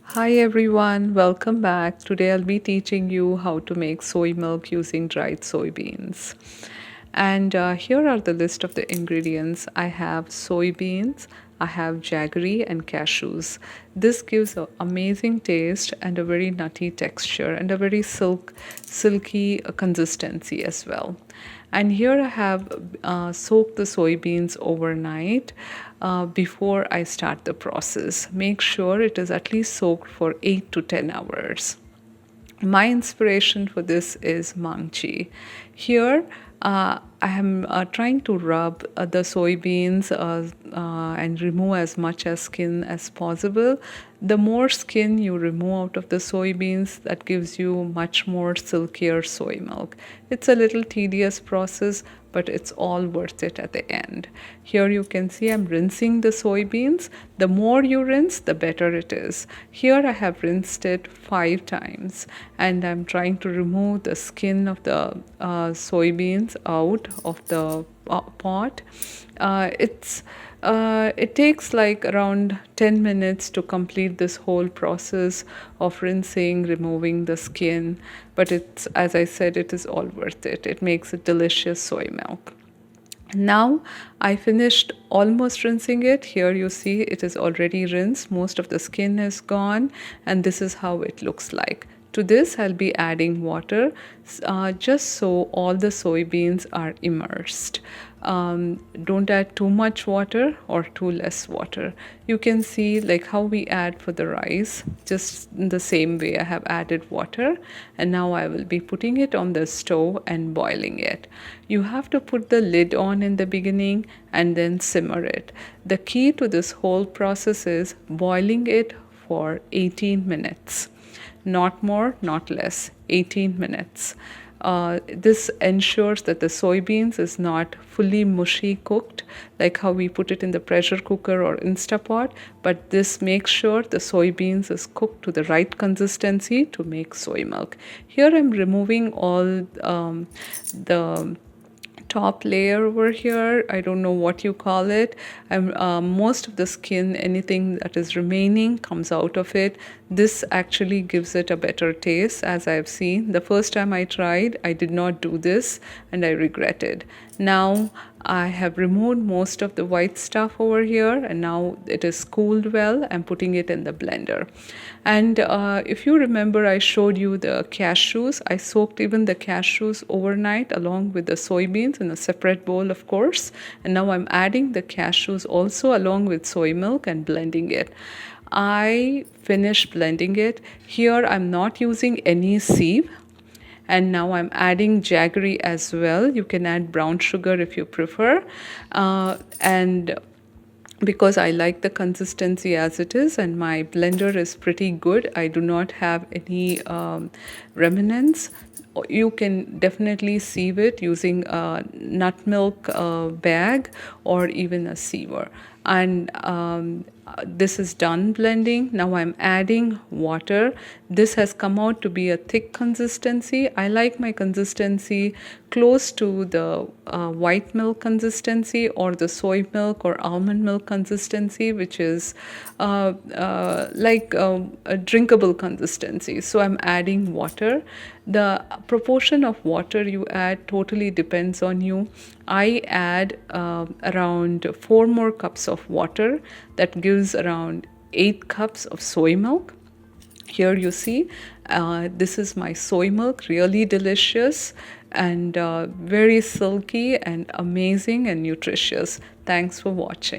Hi everyone, welcome back. Today I'll be teaching you how to make soy milk using dried soybeans. And here are the list of the ingredients. I have soybeans, I have jaggery and cashews. This gives an amazing taste and a very nutty texture and a very silky consistency as well. And here I have soaked the soybeans overnight before I start the process. Make sure it is at least soaked for 8 to 10 hours. My inspiration for this is Maangchi. Here, I am trying to rub the soybeans and remove as much as skin as possible. The more skin you remove out of the soybeans, that gives you much more silkier soy milk. It's a little tedious process, but it's all worth it at the end. Here you can see I'm rinsing the soybeans. The more you rinse, the better it is. Here I have rinsed it 5 times and I'm trying to remove the skin of the soybeans out of the pot. It takes like around 10 minutes to complete this whole process of rinsing, removing the skin. But it's, as I said, it is all worth it. It makes a delicious soy milk. Now I finished almost rinsing it. Here you see it is already rinsed. Most of the skin is gone and this is how it looks like. To this I'll be adding water just so all the soybeans are immersed. Don't add too much water or too less water. You can see like how we add for the rice, just in the same way I have added water, and now I will be putting it on the stove and boiling it. You have to put the lid on in the beginning and then simmer it. The key to this whole process is boiling it for 18 minutes. Not more, not less, 18 minutes. This ensures that the soybeans is not fully mushy cooked like how we put it in the pressure cooker or Instapot, but this makes sure the soybeans is cooked to the right consistency to make soy milk. Here I'm removing all the top layer over here. I don't know what you call it. Most of the skin, anything that is remaining comes out of it. This actually gives it a better taste, as I've seen. The first time I tried, I did not do this and I regretted. Now I have removed most of the white stuff over here and now it is cooled well. I'm putting it in the blender. And if you remember, I showed you the cashews. I soaked even the cashews overnight along with the soybeans in a separate bowl, of course. And now I'm adding the cashews also along with soy milk and blending it. I finished blending it. Here I'm not using any sieve. And now I'm adding jaggery as well. You can add brown sugar if you prefer. And because I like the consistency as it is and my blender is pretty good, I do not have any remnants. You can definitely sieve it using a nut milk bag or even a siever. And this is done blending. Now I'm adding water. This has come out to be a thick consistency. I like my consistency close to the white milk consistency or the soy milk or almond milk consistency, which is like a drinkable consistency. So I'm adding water. The proportion of water you add totally depends on you. I add around 4 more cups of water. That gives around 8 cups of soy milk. Here you see, this is my soy milk, really delicious and very silky and amazing and nutritious. Thanks for watching.